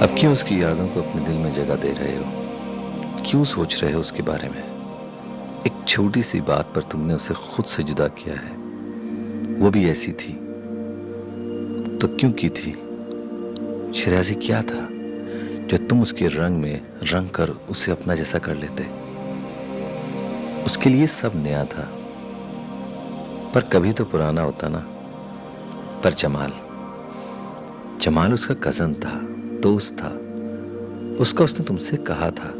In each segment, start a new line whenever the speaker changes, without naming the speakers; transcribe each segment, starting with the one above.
अब क्यों उसकी यादों को अपने दिल में जगह दे रहे हो? क्यों सोच रहे हो उसके बारे में? एक छोटी सी बात पर तुमने उसे खुद से जुदा किया है, वो भी ऐसी थी। तो क्यों की थी? शराजी क्या था जो तुम उसके रंग में रंग कर उसे अपना जैसा कर लेते? उसके लिए सब नया था, पर कभी तो पुराना होता ना। पर जमाल उसका कजन था, दोस्त था। उसका उसने तुमसे कहा था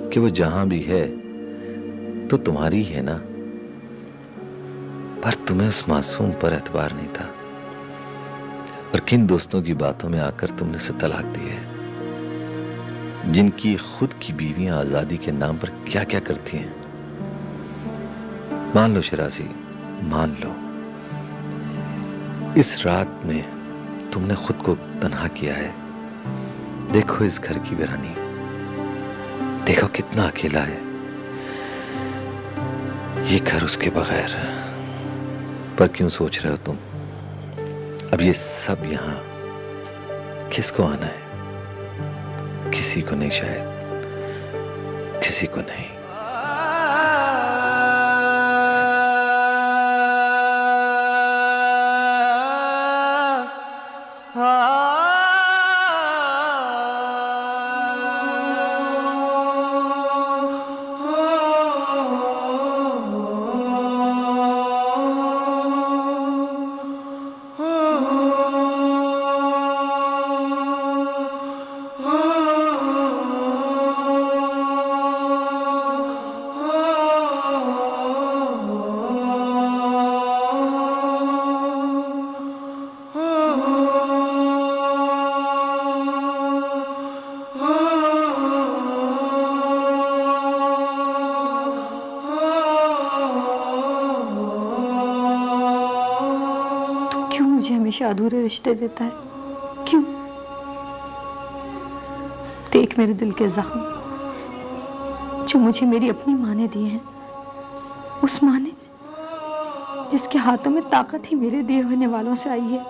कि वो जहां भी है तो तुम्हारी है ना। पर तुम्हें उस मासूम पर एतबार नहीं था, और किन दोस्तों की बातों में आकर तुमने उसे तलाक दी है, जिनकी खुद की बीवियां आजादी के नाम पर क्या क्या करती हैं। मान लो शराजी, मान लो, इस रात में तुमने खुद को तन्हा किया है। देखो इस घर की वीरानी, देखो कितना अकेला है ये घर उसके बगैर। पर क्यों सोच रहे हो तुम, अब ये सब यहां किसको आना है? किसी को नहीं, शायद किसी को नहीं।
मुझे हमेशा अधूरे रिश्ते देता है? क्यों? देख मेरे दिल के जख्म जो मुझे मेरी अपनी माँ ने दिए हैं, उस माँ ने जिसके हाथों में ताकत ही मेरे दिए होने वालों से आई है।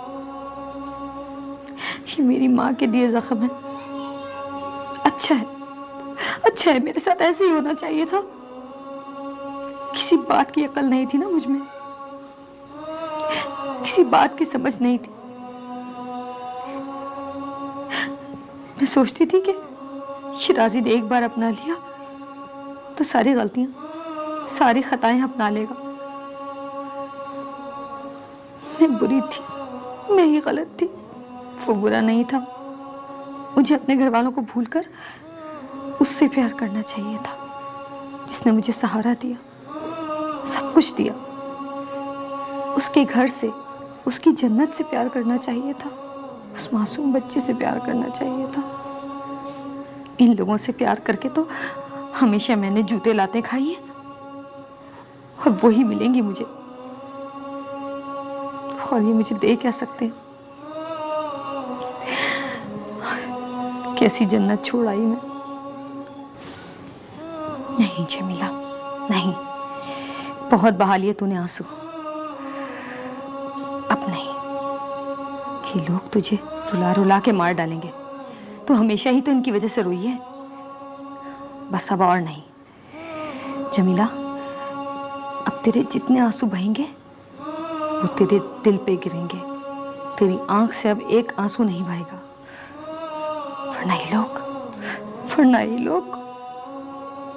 ये मेरी माँ के दिए जख्म है। अच्छा है, मेरे साथ ऐसे ही होना चाहिए था। किसी बात की अकल नहीं थी ना मुझ में, किसी बात की समझ नहीं थी। मैं सोचती थी कि शराजी ने एक बार अपना लिया तो सारी गलतियां, सारी खताएं अपना लेगा। मैं बुरी थी, मैं ही गलत थी, वो बुरा नहीं था। मुझे अपने घर वालों को भूलकर उससे प्यार करना चाहिए था, जिसने मुझे सहारा दिया, सब कुछ दिया। उसके घर से, उसकी जन्नत से प्यार करना चाहिए था, उस मासूम बच्चे से प्यार करना चाहिए था। इन लोगों से प्यार करके तो हमेशा मैंने जूते लाते खाई है, और वो ही मिलेंगी मुझे। और ये मुझे दे क्या सकते हैं? कैसी जन्नत छोड़ आई मैं। नहीं जमीला, नहीं, बहुत बहा लिए तूने आंसू, अब नहीं। ये लोग तुझे रुला रुला के मार डालेंगे। तू हमेशा ही तो इनकी वजह से रोई है, बस अब और नहीं। जमीला, अब तेरे जितने आंसू बहेंगे वो तेरे दिल पे गिरेंगे। तेरी आंख से अब एक आंसू नहीं बहेगा, वरना ये लोग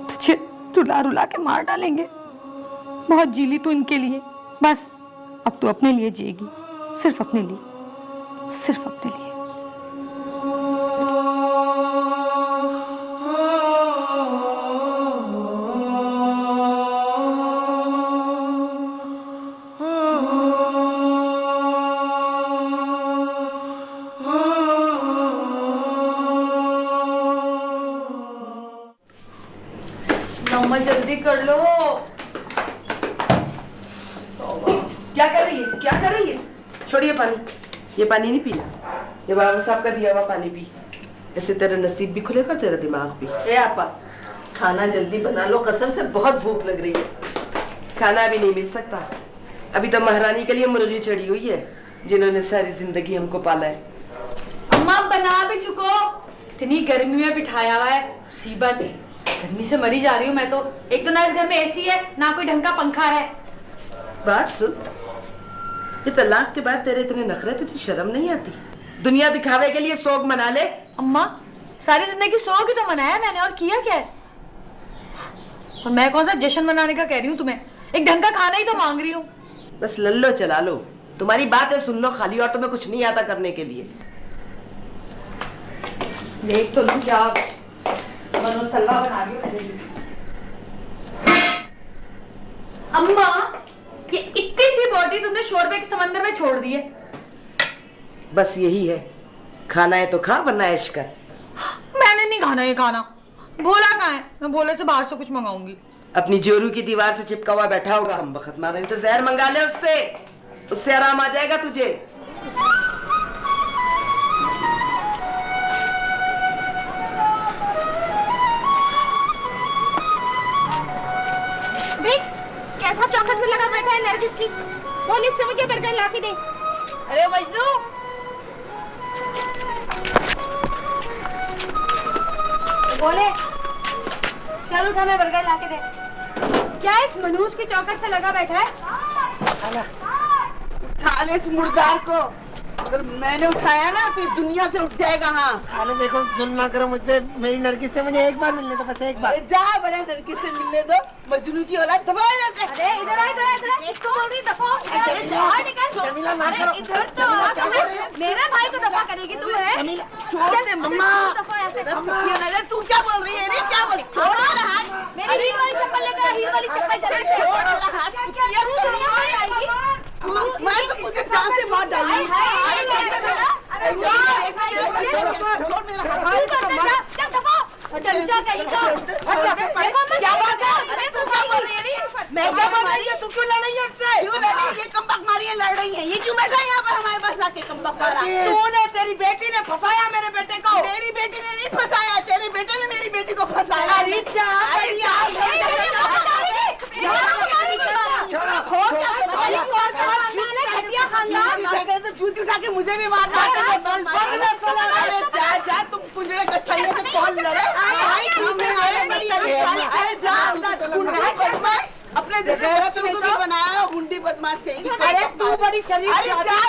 तुझे रुला रुला के मार डालेंगे। बहुत जी ली तू इनके लिए, बस अब तू अपने लिए जिएगी, सिर्फ अपने लिए, सिर्फ अपने लिए।
मम्मा जल्दी कर लो।
क्या कर रही है? छोड़िए पानी, ये पानी नहीं पीना। ये बाबा साहब का दिया हुआ पानी पी, ऐसे तेरा नसीब भी खुलेगा और तेरा दिमाग भी।
ए आपा, खाना जल्दी बना लो, कसम से बहुत भूख लग रही है।
खाना अभी नहीं मिल सकता, अभी तो महारानी के लिए मुर्गी चढ़ी हुई है, जिन्होंने सारी जिंदगी हमको पाला है।
अम्मा बना भी चुको।
इतनी गर्मी में बिठाया हुआ है, मुसीबत। गर्मी से मरी जा रही हूँ मैं तो। एक तो ना इस घर में एसी है, ना कोई ढंग का पंखा है।
बात सुन, ये तलाक के बाद तेरे इतने नखरे, तुझे शर्म नहीं आती? दुनिया दिखावे के लिए सोग मना ले।
अम्मा, सारी जिंदगी सोग ही तो मनाया मैंने, और किया क्या है? और मैं कौन सा जश्न मनाने का कह रही हूँ तुम्हें? एक ढंग का खाना ही तो मांग रही हूँ।
बस लल्लो चला लो, तुम्हारी बात है सुन लो खाली, और तुम्हें कुछ नहीं आता करने के लिए।
देख तो लूं क्या मनोसल्वा बना रही हो मेरे लिए। अम्मा, ये इतनी सी बॉडी तुमने शोरबे के समंदर में छोड़ दी है।
बस यही है, खाना है तो खा, वरना ऐश कर।
मैंने नहीं खाना ये खाना। भोला कहाँ है? मैं भोले से बाहर से कुछ मंगाऊंगी।
अपनी जोरू की दीवार से चिपका हुआ बैठा होगा। हम बखत मारे, नहीं तो जहर मंगा ले उससे, उससे आराम आ जाएगा तुझे।
देख कैसा चौखट से लगा बैठा है नरगिस की। बोल इससे मुझे बर्गर ला के दे।
अरे मजनू, बोले चल उठा, मैं बर्गर ला के दे। क्या इस मनूस की चौखट से लगा बैठा है?
उठा ले इस मुर्दार को। अगर मैंने उठाया ना तो दुनिया से उठ जाएगा। हाँ
खाने देखो, जुल्म ना करो मुझ पे। मेरी नरगिस से मुझे एक बार मिलने दो, बस एक बार।
जा बड़े नरगिस से मिलने दो। मजनू की औलाद दफा हो जाते।
अरे इधर आ, इधर आ, इधर आ। किसको बोल रही दफा? बाहर निकल।
जमीला ना
अरे
करो।
इधर तो आ, मेरे भाई को दफा करेगी तू है?
जमीला
छोड़ दे मम्मा।
दफा ऐसे।
तू क्या बोल रही है? क्या बोल? छोड़ मेरा हाथ।
मेरी हील वाली चप्पल लेकर आ, हील वाली चप्पल जल्दी से।
छोड़ मेरा हाथ।
तू दुनिया में आएगी?
मैं तो तुझे जान से मार डालूंगी। छोड़ मेरा हाथ।
चमचा कहीं का।
क्या बात है? तू क्या बोल रही है? मैं क्या बोल रही है? तू क्यों लड़ रही है उससे? क्यों लड़ रही है? ये कमबख्त मारी है, लड़ रही है। ये क्यों बैठा है यहाँ पर हमारे पास आके कमबख्त मारा?
तूने, तेरी बेटी ने फंसाया मेरे बेटे को।
मेरी बेटी ने नहीं फंसाया, तेरे बेटे ने मेरी बेटी को फंसाया।
अरे जा,
अरे जा, तो जूती उठा के मुझे भी मारना। अरे जा जा, तुम कुंजड़े कच्छाइयों से कौन लड़े? अरे जा, बदमाश, अपने जैसे बच्चों को भी बनाया हो, गुंडी बदमाश कहीं।
अरे तू बड़ी शरीफ।
अरे जा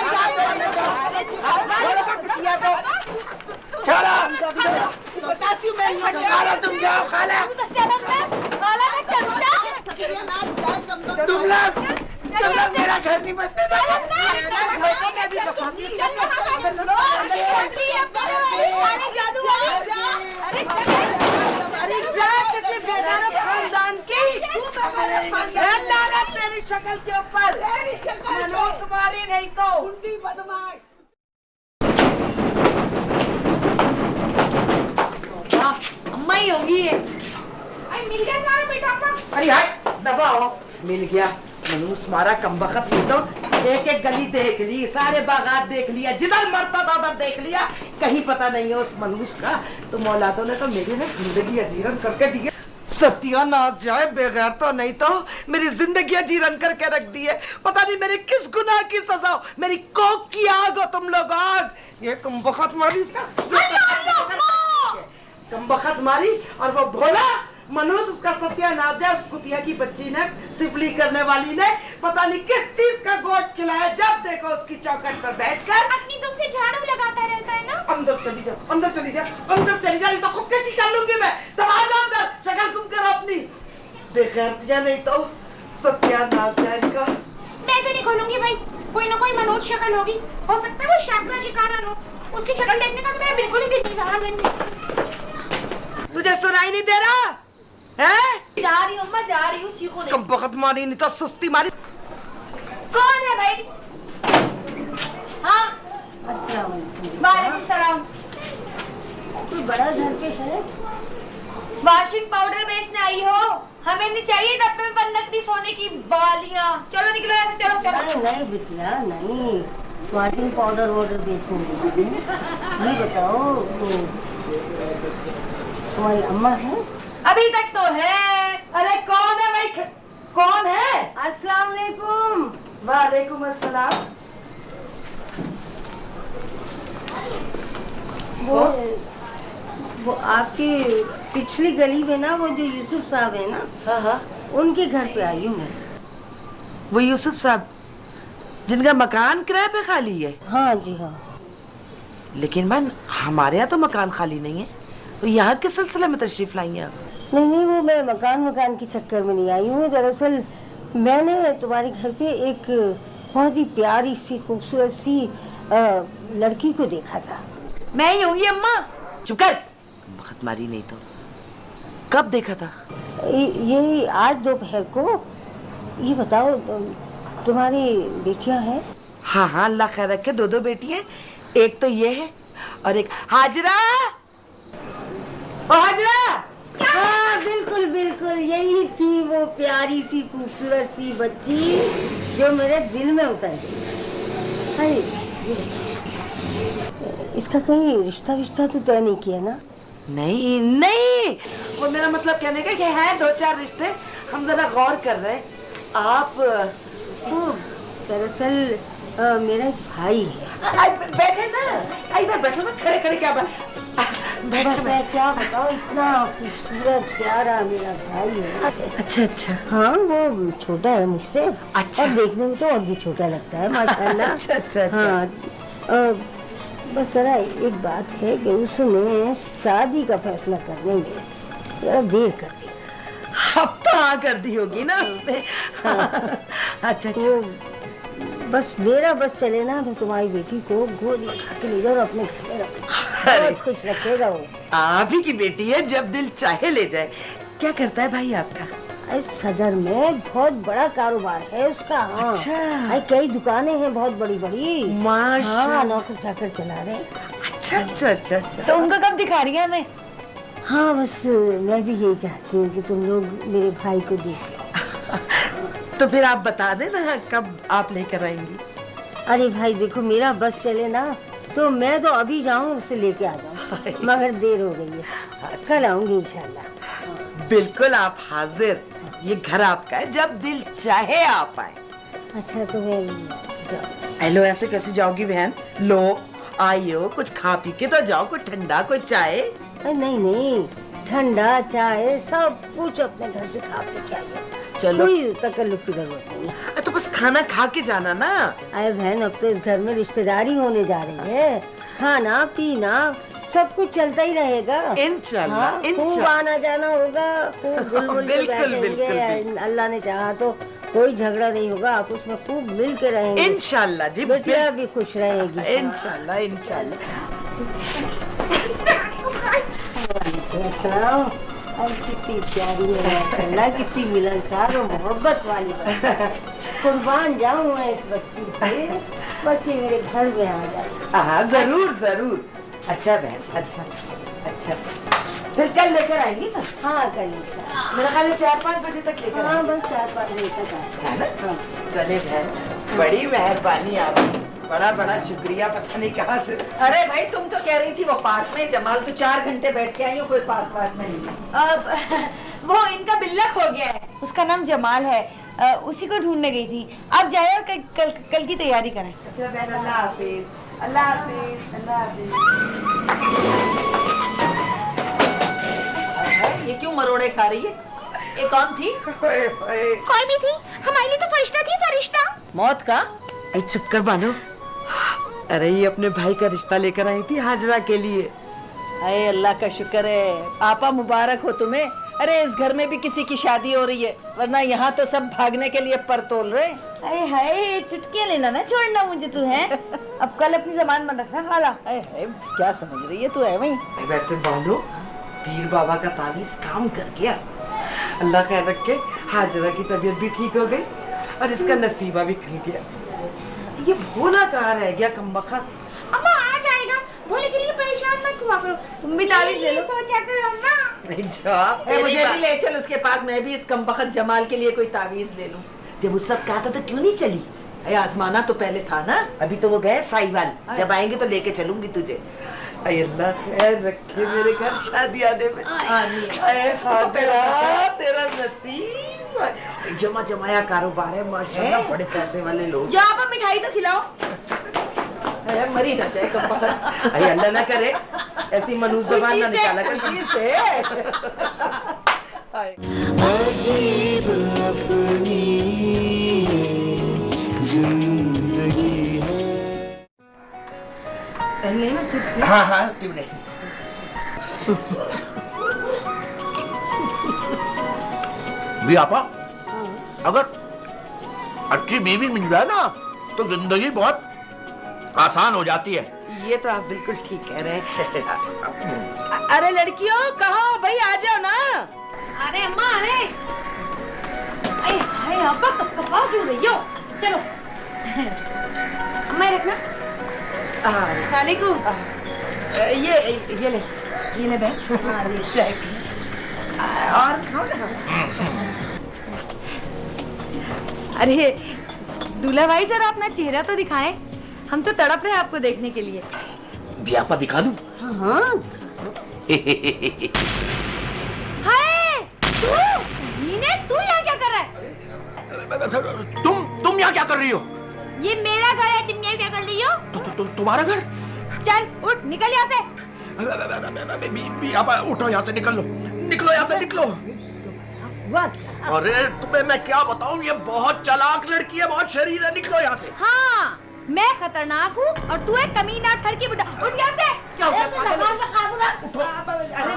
जा, बताती हूँ मैं।
तुम जाओ खाला। तुम लोग मेरा घर नहीं बसने खानदान की तेरी शक्ल के ऊपर। मनोज तुम्हारी नहीं तो बदमाश।
अम्मा ही होगी ये।
मिल गया तुम्हारा बेटा का?
अरे हट, दबा हो। मिल गया मनूस मारा कमबख्त। नहीं तो एक एक गली देख ली, सारे बागात देख लिया, जिधर मरता था उधर देख लिया, कहीं पता नहीं है उस मनूस का। तो मौलादों ने तो मेरी ना जिंदगी अजीरन करके दी है। सत्यानाश जाए, बगैर तो नहीं तो मेरी जिंदगी अजीरन करके रख दी है। पता नहीं मेरे किस गुनाह की सजा हो। मेरी कोक की आग हो तुम लोग, आग। ये कमबख्त मारी, कमबख्त मारी। और वो भोला मनोज, उसका सत्यानाश है। उस कुतिया की बच्ची ने, सिफली करने वाली ने पता नहीं किस चीज का गोश्त खिलाया। जब देखो उसकी चौखट पर बैठकर
अपनी तुमसे झाड़ू लगाता रहता है ना।
अंदर चली जा, अंदर चली जा, अंदर चली जा, नहीं तो खुद कैसी कर लूंगी मैं। तब आ जाओ अंदर, शक्ल तुम करो अपनी। बेगैरतियां, नहीं तो सत्यानाश है इनका।
मैं तो नहीं खोलूंगी भाई, कोई ना कोई मनोज शक्ल होगी। हो सकता है वो शाकरा शिकारा हो। उसकी शक्ल देखने का तो मेरा बिल्कुल ही दिल नहीं चाह रहा।
तुझे सुनाई नहीं दे रहा है?
जा रही हूँ अम्मा, जा रही हूँ। चीखो नहीं।
कमबख्त मारी, नहीं तो सुस्ती मारी।
कौन है भाई? हाँ, वालेकुम सलाम।
कोई बड़ा घर पे है?
वॉशिंग पाउडर बेचने आई हो? हमें नहीं चाहिए डब्बे में बंद नकली सोने की बालियां। चलो निकलो ऐसे, चलो चलो।
नहीं बिटिया नहीं, वॉशिंग पाउडर वाउडर बेचूंगी। ये बताओ तुम्हारी अम्मा है?
अभी तक तो है।
अरे कौन है भाई, कौन है?
अस्सलाम वालेकुम।
वालेकुम अस्सलाम।
वो वो आपकी पिछली गली में ना वो जो यूसुफ साहब है ना,
हाँ हाँ,
उनके घर पे आई हूँ मैं।
वो यूसुफ साहब जिनका मकान किराए पे खाली है।
हाँ जी हाँ।
लेकिन बहन हमारे यहाँ तो मकान खाली नहीं है, तो यहाँ किस सिलसिले में तशरीफ लाई हैं आप?
नहीं, वो मैं मकान के चक्कर में नहीं आई हूँ। दरअसल मैंने तुम्हारे घर पे एक बहुत ही प्यारी सी खूबसूरत सी लड़की को देखा था।
मैं ही होंगी अम्मा।
चुप कर, वक्त मारी नहीं तो। कब देखा था?
ये आज दोपहर को। ये बताओ तुम्हारी बेटियां हैं?
हाँ हाँ, अल्लाह खैर रखे, 2 बेटी हैं। एक तो ये है और एक हाजरा। ओ हाजरा!
हाँ बिल्कुल बिल्कुल, यही थी वो प्यारी सी खूबसूरत सी बच्ची जो मेरे दिल में उतर गई। अरे ये बताओ, इसका कहीं रिश्ता तो तय नहीं किया ना?
नहीं नहीं, वो मेरा मतलब कहने का कि है 2-4 रिश्ते, हम जरा गौर कर रहे हैं। आप
दरअसल मेरा एक भाई है।
बैठे ना, इधर बैठो ना, खड़े खड़े क्या बात।
बस मैं क्या बताऊँ, इतना खूबसूरत प्यारा मेरा भाई है।
अच्छा अच्छा।
हाँ, वो छोटा है मुझसे।
अच्छा।
और देखने में तो और भी छोटा लगता है माशाल्लाह।
अच्छा अच्छा अच्छा।
हाँ, बस जरा एक बात है कि उसने शादी का फैसला करने में जरा देर कर दी।
अब तो हाँ कर दी होगी ना उसने। अच्छा
तो बस मेरा बस चले ना तो तुम्हारी बेटी को गोद में उठा के ले जाओ और अपने घर में रखो। बहुत खुश रखेगा वो।
आप ही की बेटी है, जब दिल चाहे ले जाए। क्या करता है भाई आपका?
सदर में बहुत बड़ा कारोबार है उसका। हाँ।
अच्छा।
कई दुकानें हैं बहुत बड़ी बड़ी।
माशाल्लाह।
हाँ, नौकर चाकर चला रहे।
अच्छा अच्छा अच्छा अच्छा।
तो उनको कब दिखा रही है हमें?
हाँ, बस मैं भी यही चाहती हूँ कि तुम लोग मेरे भाई को देख लो।
तो फिर आप बता देना कब आप लेकर आएंगी।
अरे भाई देखो, मेरा बस चले ना तो मैं तो अभी जाऊँ उसे लेके आ जाऊँ, मगर देर हो गई है। कल आऊंगी इंशाल्लाह।
बिल्कुल आप हाजिर, ये घर आपका है, जब दिल चाहे आप आए।
अच्छा तो मैं जाऊँ?
हेलो, ऐसे कैसे जाओगी बहन? लो आइयो, कुछ खा पी के तो जाओ, कुछ ठंडा कोई चाय।
नहीं, ठंडा चाय सब कुछ अपने घर से खा के क्या आइए।
चलो।
कोई तकल्लुफ की जरूरत नहीं।
तो बस खाना खा के जाना ना।
अरे बहन, अब तो इस घर में रिश्तेदारी होने जा रही है, खाना पीना सब कुछ चलता ही रहेगा।
इंशाल्लाह।
हाँ, खूब
इंशाल्लाह।
आना जाना होगा, खूब घुल-मिल के
बिल्कुल,
बैठेंगे।
बिल्कुल।
अल्लाह ने चाहा तो कोई झगड़ा नहीं होगा, आप उसमें खूब मिल के रहेंगे।
इंशाल्लाह जी,
बेटिया भी खुश रहेगी।
इंशाल्लाह इंशाल्लाह।
अस्सलाम। अब कितनी प्यारी है माशाल्लाह, कितनी मिलनसार और मोहब्बत वाली है। कुर्बान जाऊं मैं इस बच्ची से, बस ये मेरे घर में आ जाए।
हाँ जरूर जरूर। अच्छा बहन, अच्छा अच्छा। फिर कल लेकर आएंगी ना?
हाँ कल।
मेरा ख्याल है 4-5 बजे तक लेकर
हाँ
आएंगी।
बस 4-5 बजे तक आए।
है ना? चले बहन, बड़ी मेहरबानी आपकी, बड़ा बड़ा शुक्रिया। पता नहीं कहाँ से।
अरे भाई, तुम तो कह रही थी वो पार्क में, जमाल तो 4 घंटे बैठ के आई हो, कोई पार्क में नहीं।
वो इनका बिल्लक हो गया है, उसका नाम जमाल है। उसी को ढूंढने गई थी। आप जाए और कल की तैयारी करें।
अच्छा बहन, अल्लाह हाफिज। अल्लाह हाफिज। अल्लाह हाफिज।
ये क्यों मरोड़े खा रही है? ये कौन थी?
कोई भी थी, हमारे लिए तो फरिश्ता थी, फरिश्ता।
मौत का?
चुप कर बानो। अरे ये अपने भाई का रिश्ता लेकर आई थी हाजरा के लिए।
अरे अल्लाह का शुक्र है, आपा मुबारक हो तुम्हें। अरे इस घर में भी किसी की शादी हो रही है, वरना यहाँ तो सब भागने के लिए पर तोल रहे।
अरे हाय, चुटकियां लेना ना छोड़ना मुझे तू है। अब कल अपनी जबान मत रखना खाला।
क्या समझ रही है तू? है वही।
वैसे बानो, पीर बाबा का तावीज काम कर गया। अल्लाह खैर रखे, हाजरा की तबीयत भी ठीक हो गई और इसका नसीबा भी खुल गया। ये भोला कहाँ रह गया कमबख्त?
अम्मा आ जाएगा, भोले के लिए परेशान मत हुआ करो। तुम भी तावीज ले लो। सोचा करो अम्मा।
नहीं जवाब।
मुझे भी ले चल उसके पास, मैं भी इस कमबख्त जमाल के लिए कोई तावीज ले लूं।
जब उस सब कहा था तो क्यों नहीं चली?
आजमाना तो पहले था ना।
अभी तो वो गए साहिवाल, जब आएंगे तो लेके चलूंगी तुझे। अल्लाह खैर रखे मेरे घर शादी आने में। हाजरा, तेरा नसीब। जमा जमाया कारोबार है माशाल्लाह, बड़े पैसे वाले लोग।
जाओ आप मिठाई तो खिलाओ।
मरी ना जाए कमबख्त।
अल्लाह ना करे। ऐसी मनूस जबान ना निकाला कर।
खुशी से
अजीब अपनी जिंदगी है।
लेना चिप्स।
हाँ हाँ क्यों नहीं। भी आपा अगर अच्छी बीवी मिल जाए ना तो जिंदगी बहुत आसान हो जाती है।
ये तो आप बिल्कुल ठीक कह रहे हैं। अरे लड़कियों कहो भाई आ जाओ ना।
अरे अम्मा अरे हाय अब्बा कब कपा क्यों रही हो? चलो अम्मा ये रखना। सलामकुम।
ये ले बहन। चाय और खाओ ना।
अरे दूल्हा भाई जरा अपना चेहरा तो दिखाएं, हम तो तड़प रहे हैं आपको देखने के लिए।
भी आपा दिखा दूं?
हाँ
हाय तू यहाँ क्या कर रहा है?
तुम यहाँ क्या कर रही हो?
ये मेरा घर है, तुम यहाँ क्या कर रही हो?
तुम्हारा घर?
चल उठ निकल यहाँ से।
भी आपा उठो यहाँ से, निकलो यहाँ से निकलो। अरे तुम्हें मैं क्या बताऊं, ये बहुत चालाक लड़की है, बहुत शरीर है, निकलो यहाँ से।
हाँ मैं खतरनाक हूँ और तू एक कमीना ठरकी बुढ़ा। उठ यहाँ से।
क्या हो गया? अरे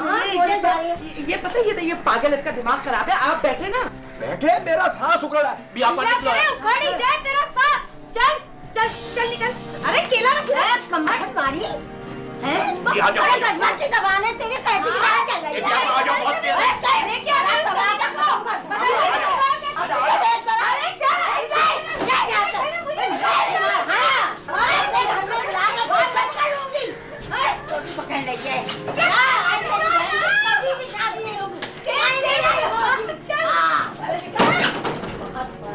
ये पता है ये पागल, इसका दिमाग खराब है। आप बैठे ना।
बैठे, मेरा सांस उखड़ रहा है। भी आपा निकलो।
उखड़ ही जाए तेरा सांस। चल चल चल निकल। अरे केला रख।
कमर मारी है।
ये आ जाओ।
अरे गजमत की जबान है तेरे, कैची की तरह चल रही है।
आ जाओ, बहुत तेज है।
लेके आ रहा है सवाल का को। अरे
पकड़ लेके कभी भी शादी नहीं होगी।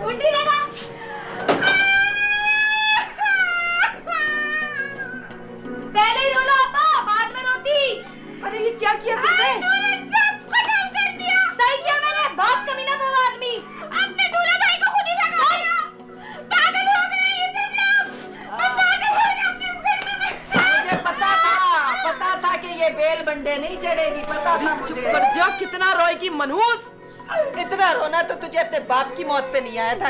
कुंडी लगा। पहले ही रोलो अपा, बाद में रोती।
अरे ये क्या किया तुमने?
सब खत्म कर दिया। सही किया मैंने, बहुत कमीना था वो आदमी। अपने दूल्हा भाई को खुद ही भगा दिया। पागल हो गए ये सब लोग। मैं पागल हो गया अपने इस घर में।
मुझे पता था कि ये बेल बंडे नहीं चढ़ेगी, पता था
चुप
मुझे।
कर जा, कितना रोएगी मनहूस।
इतना रोना तो तुझे अपने बाप की मौत पे नहीं आया था।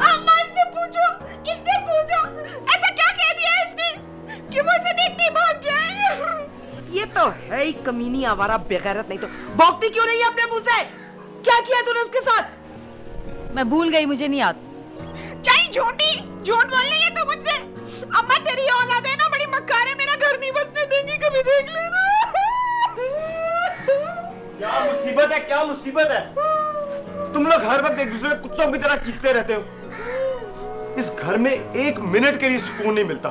अम्मा इससे पूछो, इससे पूछो ऐसा क्या कह दिया इसने कि वो इसे देखते ही भाग गया है?
ये तो है ही कमीनी आवारा बेगैरत, नहीं तो भौंकती क्यों नहीं है अपने मुंह से? क्या किया तूने उसके साथ?
मैं भूल गई, मुझे नहीं याद।
चाहे झूठ बोल रही है तो मुझसे। अम्मा तेरी औलाद है ना, बड़ी मक्कार है, मेरा घर नहीं बसने देंगी, कभी देख लेना।
क्या मुसीबत है, क्या मुसीबत है? तुम लोग हर वक्त एक दूसरे में कुत्तों की तरह चीखते रहते हो। इस घर में एक मिनट के लिए सुकून नहीं मिलता।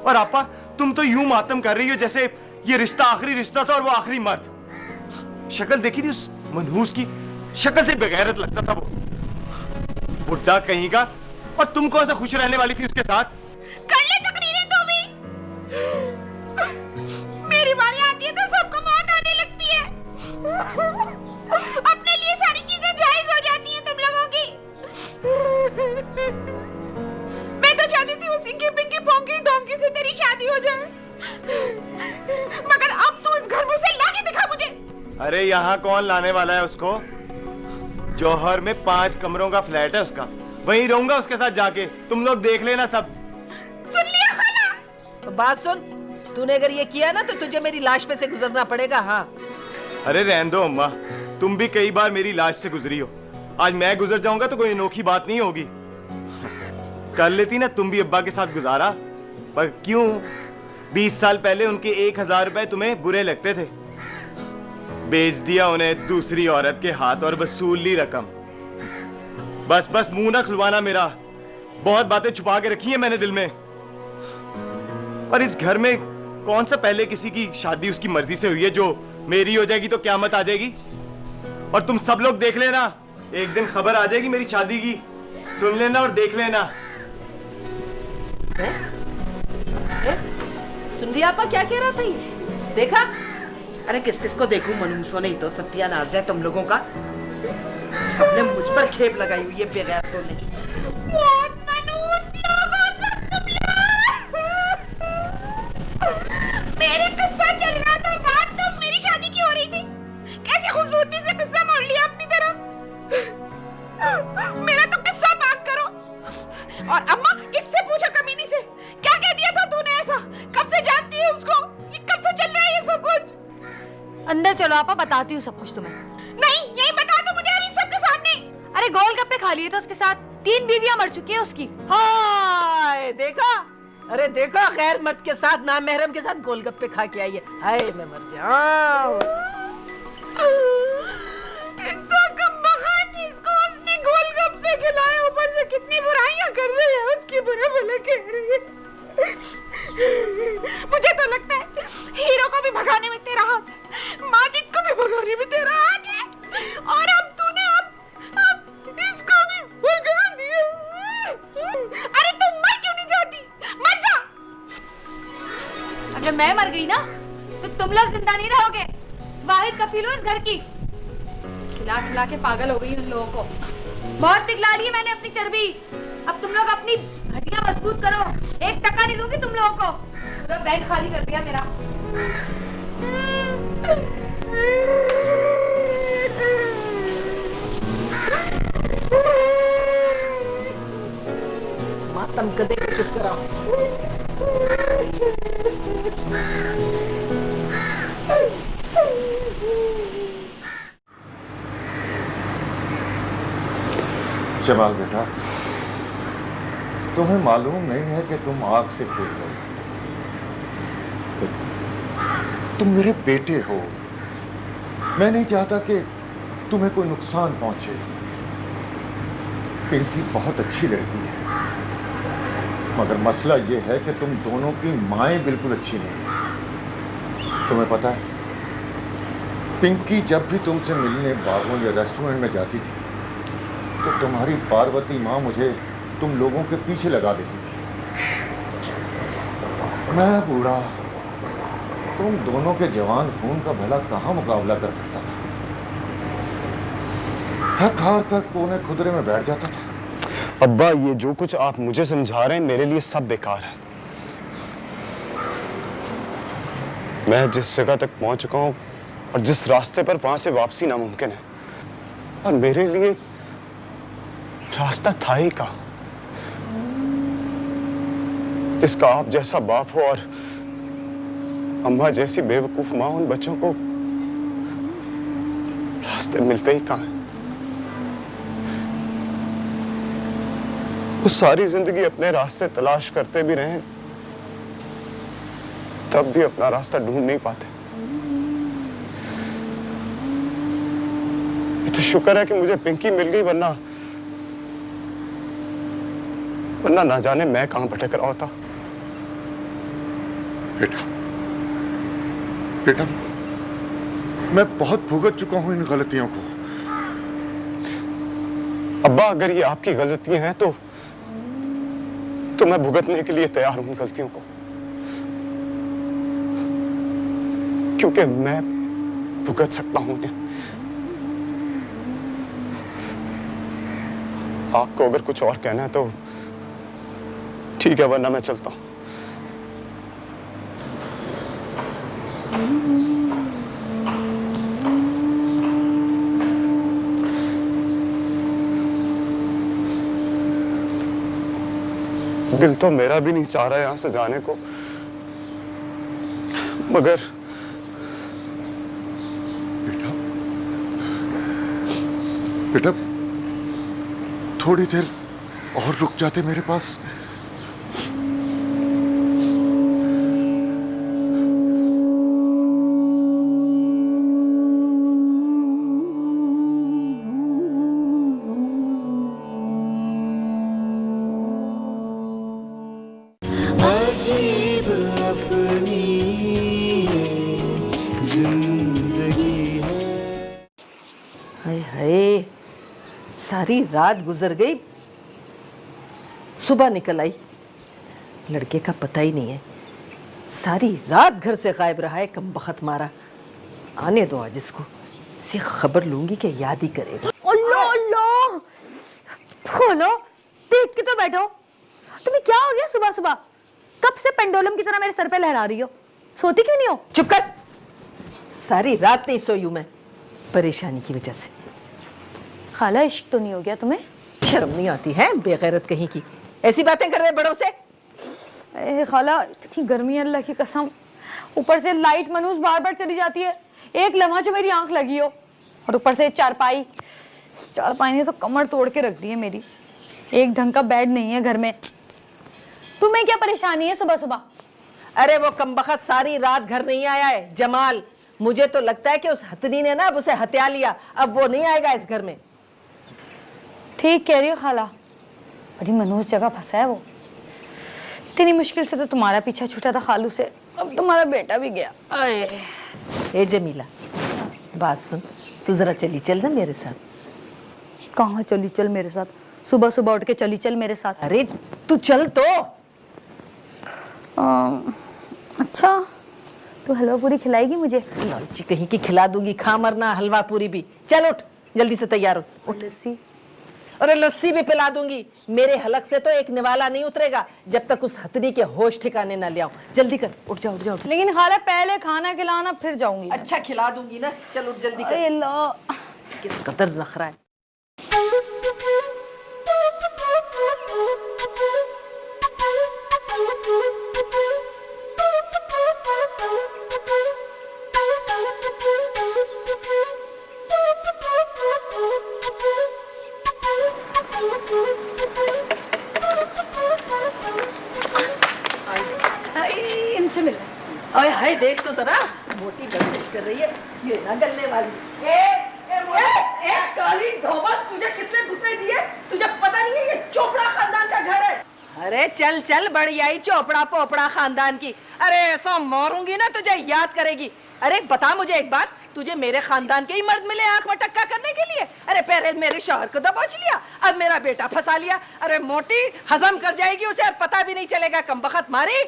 और आपा तुम तो यूं मातम कर रही हो जैसे ये रिश्ता आखिरी रिश्ता था और वो आखिरी मर्द। शक्ल देखी थी उस मनहूस की, शक्ल से बेगैरत लगता था वो बुड्ढा कहीं का। और तुम कौन सा खुश रहने वाली थी उसके साथ?
कर ले तकरीरें तो भी। मेरी बारी आती है तो सबको मौत आने लगती है। अपने लिए सारी चीजें जायज हो जाती हैं तुम लोगों की। मैं तो चाहती थी उसी की पिंकी पोंकी डोंकी से तेरी शादी हो जाए, मगर अब तू इस घर में उसे लाके दिखा मुझे।
अरे यहाँ कौन लाने वाला है उसको? जौहर में 5 कमरों का फ्लैट है उसका, वहीं रहूंगा उसके साथ जाके। तुम लोग देख लेना सब।
सुन लिया खाला?
तो बात सुन, तूने अगर ये किया ना तो तुझे मेरी लाश पे से गुजरना पड़ेगा। हाँ
अरे रहने दो अम्मा, तुम भी कई बार मेरी लाश से गुजरी हो। आज मैं गुजर जाऊंगा तो कोई अनोखी बात नहीं होगी। कर लेती ना तुम भी अब्बा के साथ गुजारा, पर क्यों? 20 साल पहले उनके 1000 रुपए तुम्हें बुरे लगते थे, बेच दिया उन्हें दूसरी औरत के हाथ और वसूल ली रकम। बस बस मुंह ना खुलवाना मेरा, बहुत बातें छुपा के रखी है मैंने दिल में। और इस घर में कौन सा पहले किसी की शादी उसकी मर्जी से हुई है जो मेरी हो जाएगी तो क्यामत आ जाएगी? और तुम सब लोग देख लेना, एक दिन खबर आ जाएगी मेरी शादी की, सुन लेना और देख लेना।
सुन रही आपा क्या कह रहा था ये? देखा?
अरे किस किस को देखूं मनहूसों, नहीं तो सत्यानाश है तुम लोगों का। सबने मुझ पर खेप लगाई हुई है बेगैरतों ने।
बहुत मनहूस लोग हो सब तुम लोग। इससे पूछो कमीनी से, क्या कह दिया था तूने ऐसा? कब से जानती है उसको? ये कब से चल रहा है ये सब कुछ?
अंदर चलो आपा, बताती हूँ सब कुछ तुम्हें।
नहीं, यही बता दो मुझे अभी सबके सामने।
अरे गोलगप्पे खा लिए थे उसके साथ, 3 बीवियां मर चुकी है उसकी।
हाय देखा, अरे देखो गैर मर्द के साथ ना महरम के साथ गोलगप्पे खा के आई है। हाय मैं मर जाऊं।
इतना कम बखान इसको उसने गोलगप्पे खिलाए, ऊपर से कितनी बुराइयां कर रही है, उसकी बुरे भले कह रही है। मुझे तो लगता है हीरो को भी भगाने में तेरा हाथ है, माजिद को भी भगाने में तेरा हाथ है, और अब तूने अब इसको भी भगा दिया। अरे तुम मर क्यों नहीं जाती? मर जा।
अगर मैं मर गई ना तो तुम लोग जिंदा नहीं रहोगे। वाहिद कफील हो इस घर की। खिला खिला के पागल हो गई उन लोगों को। बहुत पिघला ली है मैंने अपनी चर्बी। अब तुम लोग अपनी हड्डियां मजबूत करो। 1 टका नहीं दूंगी तुम लोगों को। पूरा बैंक खाली कर दिया मेरा।
मातम कदे को चुप कराओ।
जमाल बेटा, तुम्हें मालूम नहीं है कि तुम आग से कूद गए। तुम मेरे बेटे हो। मैं नहीं चाहता कि तुम्हें कोई नुकसान पहुंचे। पिंकी बहुत अच्छी लड़की है, मगर मसला यह है कि तुम दोनों की माएँ बिल्कुल अच्छी नहीं हैं। तुम्हें पता है, पिंकी जब भी तुमसे मिलने बागों या रेस्टोरेंट में जाती थी तो तुम्हारी पार्वती माँ मुझे तुम लोगों के पीछे लगा देती थी। मैं बूढ़ा, तुम दोनों के जवान खून का भला कहाँ मुकाबला कर सकता था। थक हार कर कोने खुदरे में बैठ जाता था।
अब्बा, ये जो कुछ आप मुझे समझा रहे हैं मेरे लिए सब बेकार है। मैं जिस जगह तक पहुंच चुका हूं और जिस रास्ते पर वहां से वापसी नामुमकिन है, और मेरे लिए रास्ता था ही कहाँ जिसका आप जैसा बाप हो और अम्मा जैसी बेवकूफ माँ उन बच्चों को रास्ते मिलते ही कहाँ हैं। वो सारी जिंदगी अपने रास्ते तलाश करते भी रहे, तब भी अपना रास्ता ढूंढ नहीं पाते। ये तो शुक्र है कि मुझे पिंकी मिल गई, वरना ना जाने मैं कहां भटक रहा होता।
बेटा, मैं बहुत भुगत चुका हूं इन गलतियों को।
अब्बा, अगर ये आपकी गलतियां हैं तो मैं भुगतने के लिए तैयार हूं इन गलतियों को, क्योंकि मैं भुगत सकता हूं उन्हें। आपको अगर कुछ और कहना है तो ठीक है, वरना मैं चलता हूं। दिल तो मेरा भी नहीं चाह रहा है यहां से जाने को, मगर
बेटा थोड़ी देर और रुक जाते मेरे पास।
अजीब अपनी जिंदगी है।
हाय हाय, सारी रात गुजर गई, सुबह निकल आई, लड़के का पता ही नहीं है। सारी रात घर से गायब रहा है, कम बखत मारा। आने दो आज इसको, इसी खबर लूंगी कि याद ही करेगा।
लो खोलो, देख के तो बैठो। तुम्हें क्या हो गया सुबह सुबह? कब से पेंडुलम की तरह मेरे सर पे लहरा रही हो? सोती क्यों नहीं हो?
चुप कर, सारी रात नहीं सोई हूं मैं, परेशानी की वजह से।
खाला, इश्क तो नहीं हो गया तुम्हें?
शर्म नहीं आती है बेगैरत कहीं की? ऐसी बातें कर रहे बड़ों से?
ए खाला, इतनी गर्मी है अल्लाह की कसम, ऊपर से लाइट मनूस बार बार चली जाती है, एक लम्हा जो मेरी आंख लगी हो, और ऊपर से चारपाई ने तो कमर तोड़ के रख दी है मेरी। एक ढंग का बेड नहीं है घर में। तुम्हें क्या परेशानी है सुबह सुबह?
अरे वो कमबख्त सारी रात घर नहीं आया है, जमाल। मुझे तो लगता है कि उस हथनी ने ना अब उसे हत्या लिया, अब वो नहीं आएगा इस घर में।
ठीक कह रही हो खाला, बड़ी मनूस जगह फंसा है वो। इतनी मुश्किल से तो तुम्हारा पीछा छूटा था खालू से, अब तुम्हारा बेटा भी गया।
ए जमीला, बात सुन, तू जरा चली चल ना मेरे साथ।
कहाँ चली चल मेरे साथ? सुबह सुबह उठ के चली चल मेरे साथ?
अरे तू चल तो।
अच्छा, तू हलवा पूरी खिलाएगी मुझे?
लालची कहीं की खिला दूंगी, खा मरना हलवा पूरी भी। चल उठ, जल्दी से तैयार हो। उठ।
लस्सी?
अरे लस्सी भी पिला दूंगी। मेरे हलक से तो एक निवाला नहीं उतरेगा जब तक उस हथनी के होश ठिकाने ना ले आऊं। जल्दी कर, उठ जा, उठ जा, उठ जा।
लेकिन खाला पहले खाना खिलाना फिर जाऊंगी।
अच्छा खिला दूंगी ना, चल उठ जल्दी कर।
अरे लो,
किस कदर नखरा है।
इनसे मिल।
ओए हाय, देख तो जरा, मोटी गर्दिश कर रही है, ये ना गलने वाली। ए काली धोबत, तुझे किसने घुसने दिए? तुझे पता नहीं है ये चोपड़ा खानदान का घर है? अरे चल चल, बड़ी आई चोपड़ा पोपड़ा खानदान की। अरे ऐसा मारूंगी ना तुझे याद करेगी। अरे बता मुझे एक बात, तुझे मेरे खानदान के ही मर्द मिले आंख में टक्का करने के लिए? अरे पहले मेरे शौहर को दबोच लिया, अब मेरा बेटा फंसा लिया। अरे मोटी हजम कर जाएगी उसे, और पता भी नहीं चलेगा। कमबख्त मारी।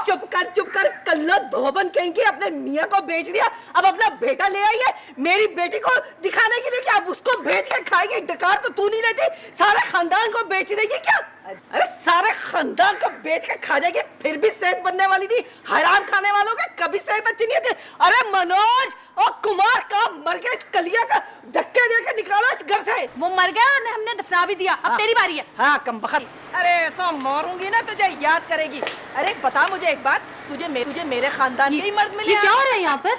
चुप कर, कल्ला धोबन कहीं के अपने मियाँ को बेच दिया, अब अपना बेटा ले आई है मेरी बेटी को दिखाने के लिए कि अब उसको बेच के खाएगी। डकार तो तू नहीं रहती, सारे खानदान को बेच देगी क्या? अरे सारे खानदान को बेच के खा जाएगी, फिर भी सेहत बनने वाली थी। हराम खाने वालों के कभी सेहत अच्छी नहीं होती। अरे मनोज और कुमार का मर गया, इस कलिया का धक्के देके निकालो इस घर से।
वो मर गया और हमने दफना भी दिया, अब तेरी बारी है।
हाँ कमबख्त, अरे ऐसा मारूंगी ना तुझे याद करेगी। अरे बता मुझे एक बात, तुझे मेरे खानदान के ही मर्द मिले?
ये क्या हो रहा है यहाँ पर?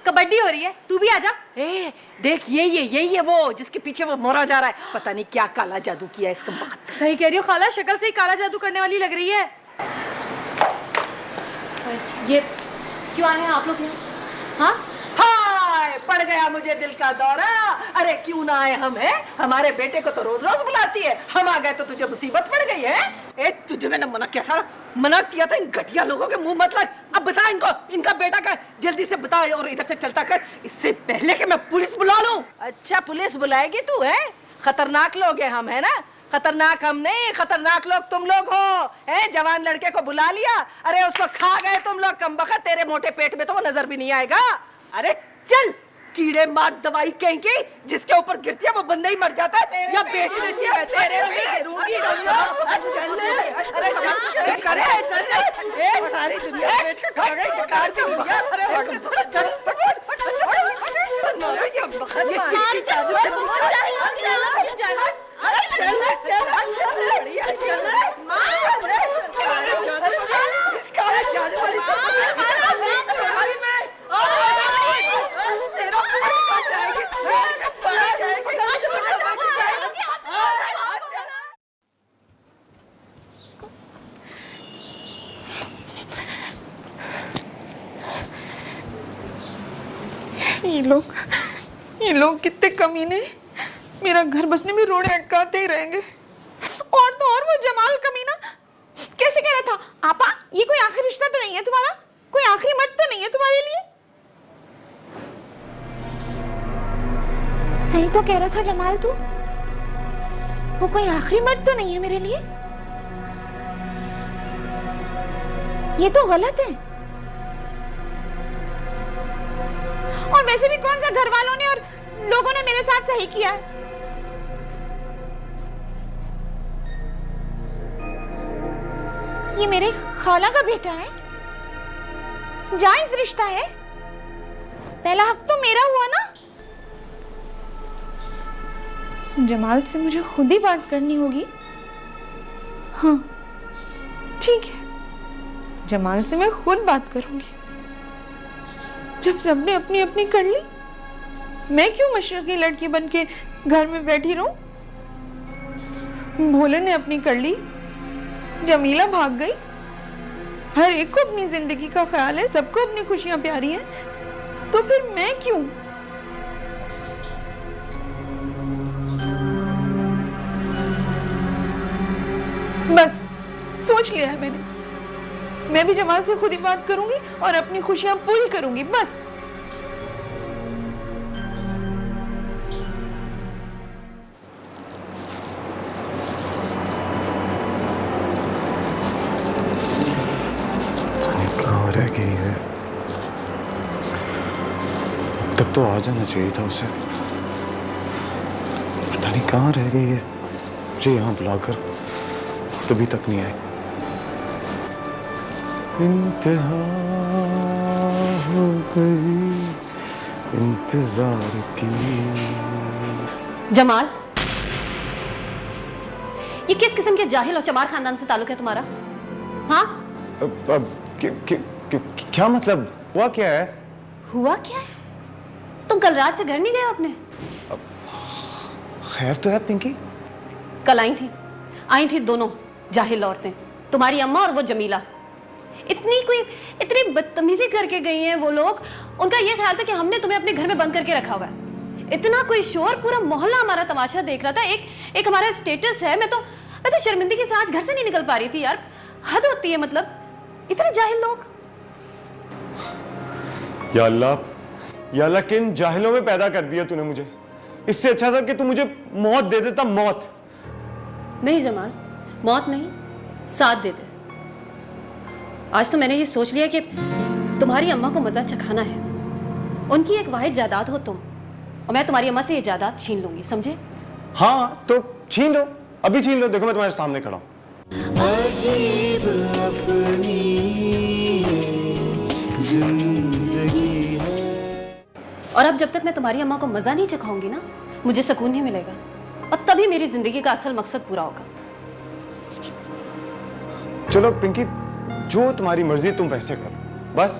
कबड्डी हो रही है, तू भी आजा।
ए देख, यही है वो जिसके पीछे वो मोरा जा रहा है। पता नहीं क्या काला जादू किया है इसका।
सही कह रही हो खाला, शक्ल से ही काला जादू करने वाली लग रही है। ये क्यों आए हैं आप लोग यहाँ? हाँ
हाय, पड़ गया मुझे दिल का दौरा। अरे क्यों ना आए हम, हैं? हमारे बेटे को तो रोज रोज बुलाती है, हम आ गए तो तुझे मुसीबत पड़ गई है। ए तुझे मैंने मना किया था इन घटिया लोगों के मुंह मत लग। अब बता इनको, इनका बेटा का जल्दी से बता, और इधर से चलता कर, इससे पहले कि मैं पुलिस बुला लूं। अच्छा पुलिस बुलाएगी तू? है खतरनाक लोग हैं हम, है ना? खतरनाक हम नहीं, खतरनाक लोग तुम लोग हो। हैं, जवान लड़के को बुला लिया, अरे उसको खा गए तुम लोग। कमबख्त, तेरे मोटे पेट में तो वो नजर भी नहीं आएगा। अरे चल, कीड़े मार दवाई कहीं की, जिसके ऊपर गिरती है वो बंदा ही मर जाता है या बेच देती है। तेरे चल, सारी दुनिया बेच के खा गई, बेकार की दुनिया।
ये लोग कितने कमीने, मेरा घर बसने में रोड़े अटकाते ही रहेंगे। और तो और वो जमाल कमीना कैसे कह रहा था, आपा ये कोई आखिरी रिश्ता तो नहीं है तुम्हारा, कोई आखिरी मर्द तो नहीं है तुम्हारे लिए? सही तो कह रहा था जमाल तू, वो कोई आखिरी मर्द तो नहीं है मेरे लिए। ये तो गलत है। और वैसे भी कौन सा घर वालों ने और लोगों ने मेरे साथ सही किया है? ये मेरे खाला का बेटा है, जायज रिश्ता है, पहला हक तो मेरा हुआ ना। जमाल से मुझे खुद ही बात करनी होगी, हाँ ठीक है, जमाल से मैं खुद बात करूंगी। जब सबने अपनी अपनी कर ली, मैं क्यों मशरकी लड़की बन के घर में बैठी रहूं? भोले ने अपनी कर ली, जमीला भाग गई। हर एक को अपनी जिंदगी का ख्याल है, सबको अपनी खुशियां प्यारी हैं, तो फिर मैं क्यों? बस सोच लिया है मैंने, मैं भी जमाल से खुद ही बात करूंगी और अपनी खुशियां पूरी करूंगी, बस।
कहाँ रह गई है? तब तो आ जाना चाहिए था उसे। पता नहीं कहाँ रह गई है, मुझे यहाँ बुलाकर तभी तक नहीं आई। इंतहा हो गई इंतजार की।
जमाल, ये किस किस्म के जाहिल और चमार खानदान से ताल्लुक है तुम्हारा? हाँ?
क्या मतलब? हुआ क्या है?
हुआ क्या है? तुम कल रात से घर नहीं गए हो अपने?
खैर तो है पिंकी?
कल आई थी दोनों जाहिल औरतें, तुम्हारी अम्मा और वो जमीला। इतनी बदतमीजी करके गई हैं वो लोग। उनका ये ख्याल था कि हमने तुम्हें अपने घर में बंद करके रखा हुआ है। इतना कोई शोर, पूरा मोहल्ला हमारा तमाशा देख रहा था। एक हमारा स्टेटस है। मैं तो शर्मिंदगी से आज घर से नहीं निकल पा रही थी यार। हद होती है, मतलब इतने जाहिल लोग।
या अल्लाह, किन जाहिलों में पैदा कर दिया तूने मुझे। इससे अच्छा था कि तू मुझे मौत दे देता, मौत।
नहीं जमाल, मौत नहीं, साथ दे दे। आज तो मैंने ये सोच लिया कि तुम्हारी अम्मा को मजा चखाना है। उनकी एक वाहिद जायदाद हो तुम, और मैं तुम्हारी अम्मा से ये जायदाद छीन लूंगी, समझे?
हाँ तो छीन लो, अभी छीन लो। देखो मैं तुम्हारे सामने खड़ा हूं।
अजीब अपनी जिंदगी है।
और अब जब तक मैं तुम्हारी अम्मा को मजा नहीं चखाऊंगी ना, मुझे सुकून नहीं मिलेगा, और तभी मेरी जिंदगी का असल मकसद पूरा होगा।
चलो पिंकी, जो तुम्हारी मर्जी तुम वैसे करो, बस।